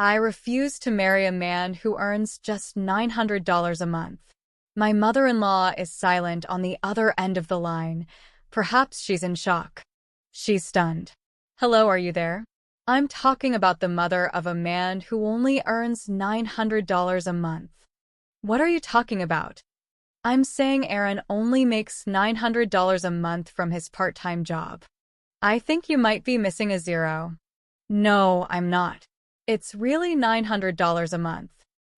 I refuse to marry a man who earns just $900 a month. My mother-in-law is silent on the other end of the line. Perhaps she's in shock. She's stunned. Hello, are you there? I'm talking about the mother of a man who only earns $900 a month. What are you talking about? I'm saying Aaron only makes $900 a month from his part-time job. I think you might be missing a zero. No, I'm not. It's really $900 a month.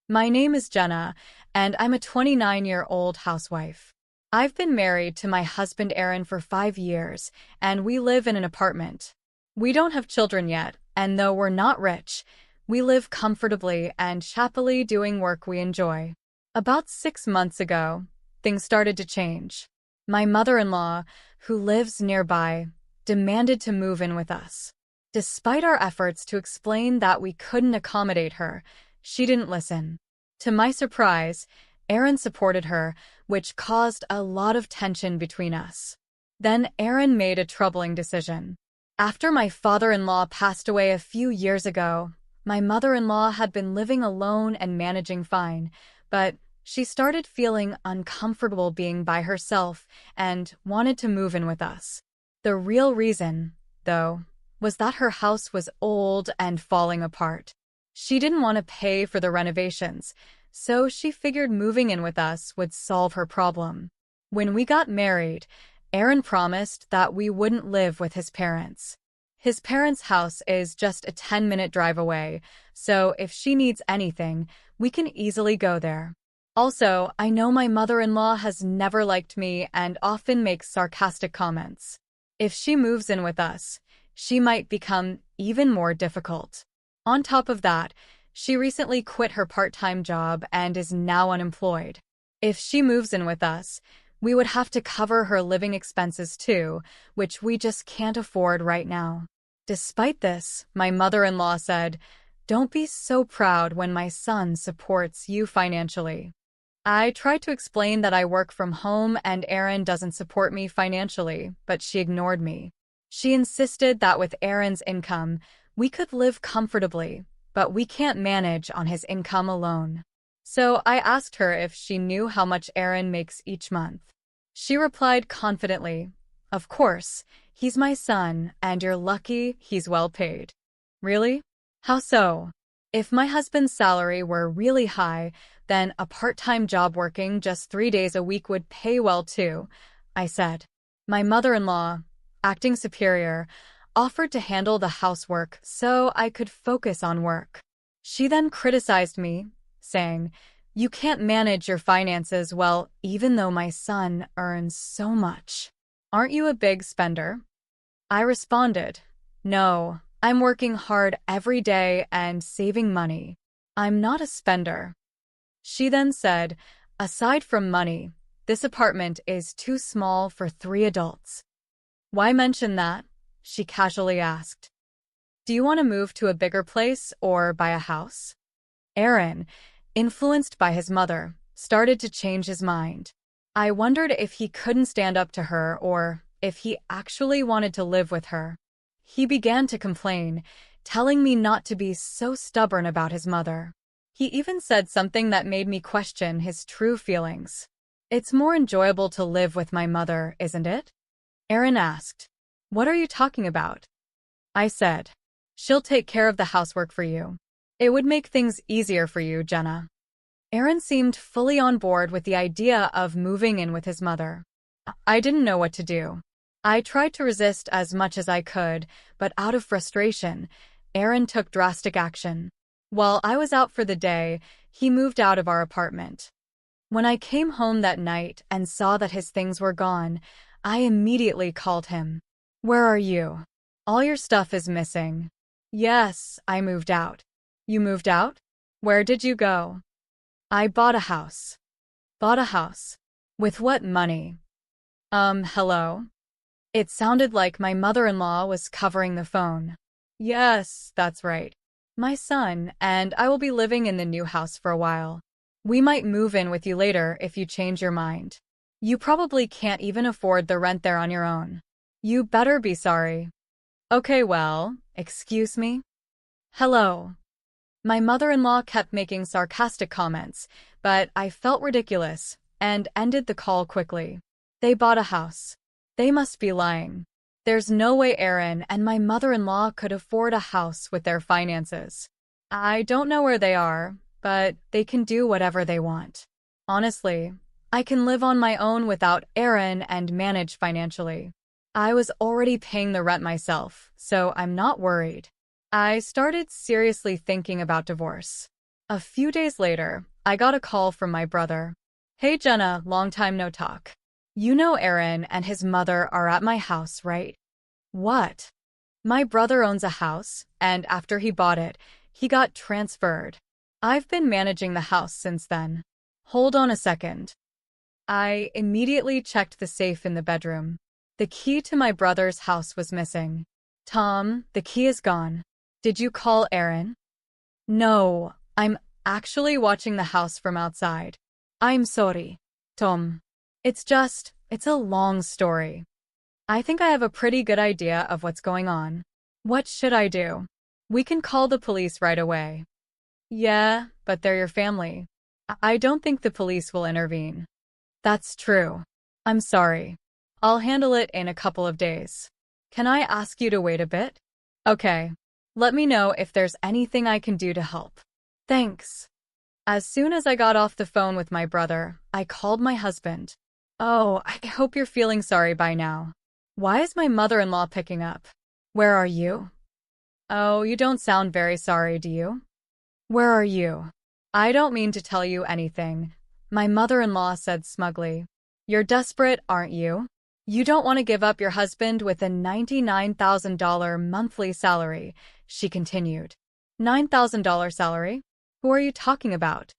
My name is Jenna, and I'm a 29-year-old housewife. I've been married to my husband Aaron for 5 years, and we live in an apartment. We don't have children yet, and though we're not rich, we live comfortably and happily doing work we enjoy. About 6 months ago, things started to change. My mother-in-law, who lives nearby, demanded to move in with us. Despite our efforts to explain that we couldn't accommodate her, she didn't listen. To my surprise, Aaron supported her, which caused a lot of tension between us. Then Aaron made a troubling decision. After my father-in-law passed away a few years ago, my mother-in-law had been living alone and managing fine, but she started feeling uncomfortable being by herself and wanted to move in with us. The real reason, though, was that her house was old and falling apart. She didn't want to pay for the renovations, so she figured moving in with us would solve her problem. When we got married, Aaron promised that we wouldn't live with his parents. His parents' house is just a 10-minute drive away, so if she needs anything, we can easily go there. Also, I know my mother-in-law has never liked me and often makes sarcastic comments. If she moves in with us, she might become even more difficult. On top of that, she recently quit her part-time job and is now unemployed. If she moves in with us, we would have to cover her living expenses too, which we just can't afford right now. Despite this, my mother-in-law said, "Don't be so proud when my son supports you financially." I tried to explain that I work from home and Aaron doesn't support me financially, but she ignored me. She insisted that with Aaron's income, we could live comfortably, but we can't manage on his income alone. So I asked her if she knew how much Aaron makes each month. She replied confidently, "Of course, he's my son, and you're lucky he's well paid." Really? How so? If my husband's salary were really high, then a part-time job working just 3 days a week would pay well too, I said. My mother-in-law, acting superior, offered to handle the housework so I could focus on work. She then criticized me, saying, "You can't manage your finances well even though my son earns so much. Aren't you a big spender?" I responded, "No, I'm working hard every day and saving money. I'm not a spender." She then said, "Aside from money, this apartment is too small for 3 adults." "Why mention that?" she casually asked. "Do you want to move to a bigger place or buy a house?" Aaron, influenced by his mother, started to change his mind. I wondered if he couldn't stand up to her or if he actually wanted to live with her. He began to complain, telling me not to be so stubborn about his mother. He even said something that made me question his true feelings. "It's more enjoyable to live with my mother, isn't it?" Aaron asked. "What are you talking about?" I said, "She'll take care of the housework for you. It would make things easier for you, Jenna." Aaron seemed fully on board with the idea of moving in with his mother. I didn't know what to do. I tried to resist as much as I could, but out of frustration, Aaron took drastic action. While I was out for the day, he moved out of our apartment. When I came home that night and saw that his things were gone, I immediately called him. "Where are you? All your stuff is missing." "Yes, I moved out." "You moved out? Where did you go?" "I bought a house." "Bought a house? With what money?" Hello?" It sounded like my mother-in-law was covering the phone. "Yes, that's right. My son and I will be living in the new house for a while. We might move in with you later if you change your mind. You probably can't even afford the rent there on your own. You better be sorry." "Okay, well, excuse me?" "Hello." My mother-in-law kept making sarcastic comments, but I felt ridiculous and ended the call quickly. They bought a house. They must be lying. There's no way Aaron and my mother-in-law could afford a house with their finances. I don't know where they are, but they can do whatever they want. Honestly, I can live on my own without Aaron and manage financially. I was already paying the rent myself, so I'm not worried. I started seriously thinking about divorce. A few days later, I got a call from my brother. Hey Jenna, long time no talk. You know Aaron and his mother are at my house, right? What? My brother owns a house, and after he bought it, he got transferred. I've been managing the house since then. Hold on a second. I immediately checked the safe in the bedroom. The key to my brother's house was missing. Tom, the key is gone. Did you call Aaron? No, I'm actually watching the house from outside. I'm sorry, Tom. It's a long story. I think I have a pretty good idea of what's going on. What should I do? We can call the police right away. Yeah, but they're your family. I don't think the police will intervene. That's true. I'm sorry. I'll handle it in a couple of days. Can I ask you to wait a bit? Okay. Let me know if there's anything I can do to help. Thanks. As soon as I got off the phone with my brother, I called my husband. Oh, I hope you're feeling sorry by now. Why is my mother-in-law picking up? Where are you? Oh, you don't sound very sorry, do you? Where are you? I don't mean to tell you anything, my mother-in-law said smugly. You're desperate, aren't you? You don't want to give up your husband with a $99,000 monthly salary, she continued. $9,000 salary? Who are you talking about?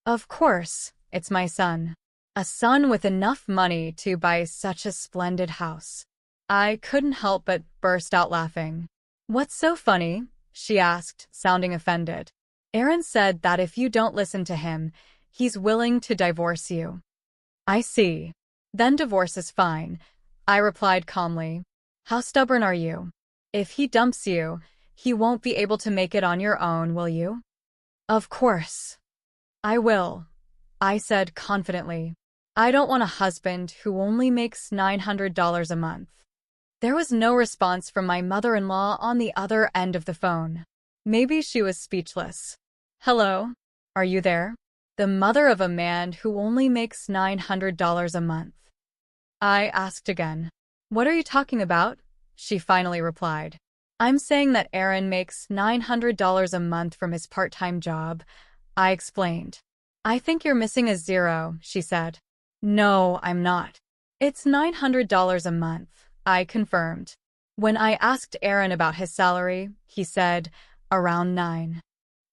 Of course, it's my son. A son with enough money to buy such a splendid house. I couldn't help but burst out laughing. What's so funny? She asked, sounding offended. Aaron said that if you don't listen to him, he's willing to divorce you. I see. Then divorce is fine, I replied calmly. How stubborn are you? If he dumps you, he won't be able to make it on your own, will you? Of course. I will, I said confidently. I don't want a husband who only makes $900 a month. There was no response from my mother-in-law on the other end of the phone. Maybe she was speechless. Hello? Are you there? The mother of a man who only makes $900 a month. I asked again. What are you talking about? She finally replied. I'm saying that Aaron makes $900 a month from his part-time job, I explained. I think you're missing a zero, she said. No, I'm not. It's $900 a month, I confirmed. When I asked Aaron about his salary, he said, around 9.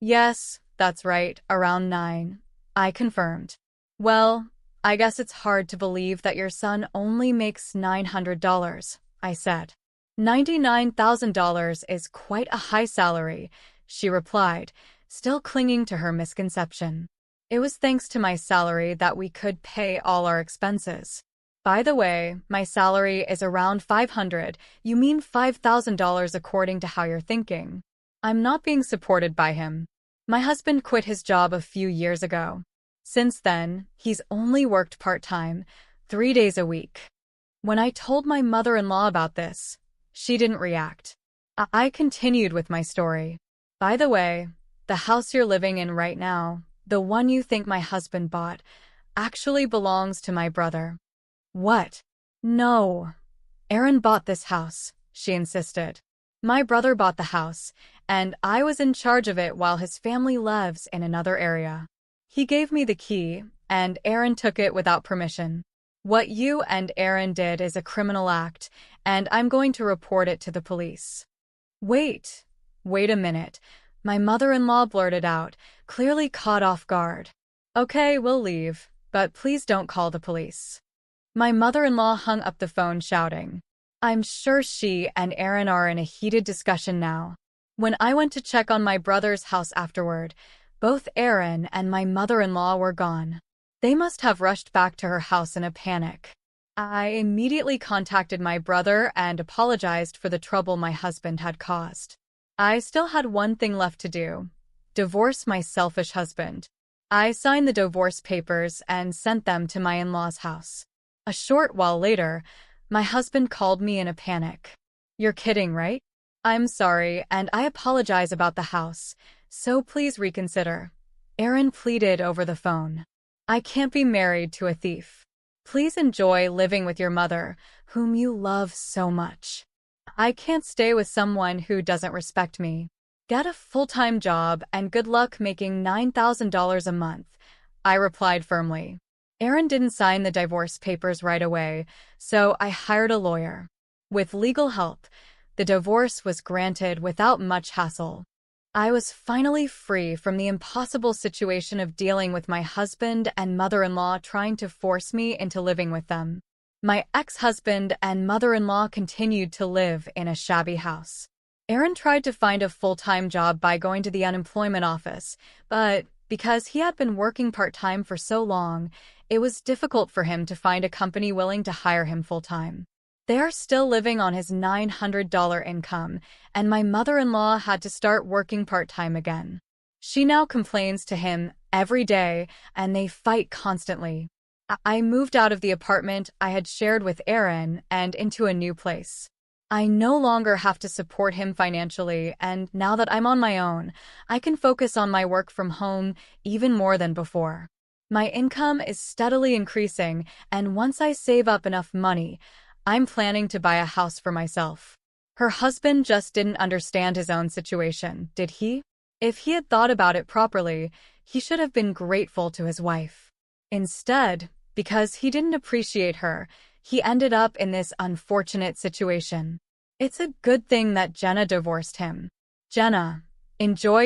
Yes, that's right, around 9, I confirmed. Well, I guess it's hard to believe that your son only makes $900, I said. $99,000 is quite a high salary, she replied, still clinging to her misconception. It was thanks to my salary that we could pay all our expenses. By the way, my salary is around $500. You mean $5,000 according to how you're thinking. I'm not being supported by him. My husband quit his job a few years ago. Since then, he's only worked part-time, 3 days a week. When I told my mother-in-law about this, she didn't react. I continued with my story. By the way, the house you're living in right now, the one you think my husband bought, actually belongs to my brother. What? No. Aaron bought this house, she insisted. My brother bought the house, and I was in charge of it while his family lives in another area. He gave me the key, and Aaron took it without permission. What you and Aaron did is a criminal act, and I'm going to report it to the police. Wait a minute, my mother-in-law blurted out, clearly caught off guard. Okay, we'll leave, but please don't call the police. My mother-in-law hung up the phone shouting. I'm sure she and Aaron are in a heated discussion now. When I went to check on my brother's house afterward, both Aaron and my mother-in-law were gone. They must have rushed back to her house in a panic. I immediately contacted my brother and apologized for the trouble my husband had caused. I still had one thing left to do, Divorce my selfish husband. I signed the divorce papers and sent them to my in-laws' house. A short while later, my husband called me in a panic. "You're kidding, right? I'm sorry, and I apologize about the house, so please reconsider." Aaron pleaded over the phone. "I can't be married to a thief. Please enjoy living with your mother, whom you love so much. I can't stay with someone who doesn't respect me. Get a full-time job and good luck making $9,000 a month," I replied firmly. Aaron didn't sign the divorce papers right away, so I hired a lawyer. With legal help, the divorce was granted without much hassle. I was finally free from the impossible situation of dealing with my husband and mother-in-law trying to force me into living with them. My ex-husband and mother-in-law continued to live in a shabby house. Aaron tried to find a full-time job by going to the unemployment office, but because he had been working part-time for so long, it was difficult for him to find a company willing to hire him full-time. They are still living on his $900 income, and my mother-in-law had to start working part-time again. She now complains to him every day, and they fight constantly. I moved out of the apartment I had shared with Aaron and into a new place. I no longer have to support him financially, and now that I'm on my own, I can focus on my work from home even more than before. My income is steadily increasing, and once I save up enough money, I'm planning to buy a house for myself. Her husband just didn't understand his own situation, did he? If he had thought about it properly, he should have been grateful to his wife. Instead, because he didn't appreciate her, he ended up in this unfortunate situation. It's a good thing that Jenna divorced him. Jenna, enjoy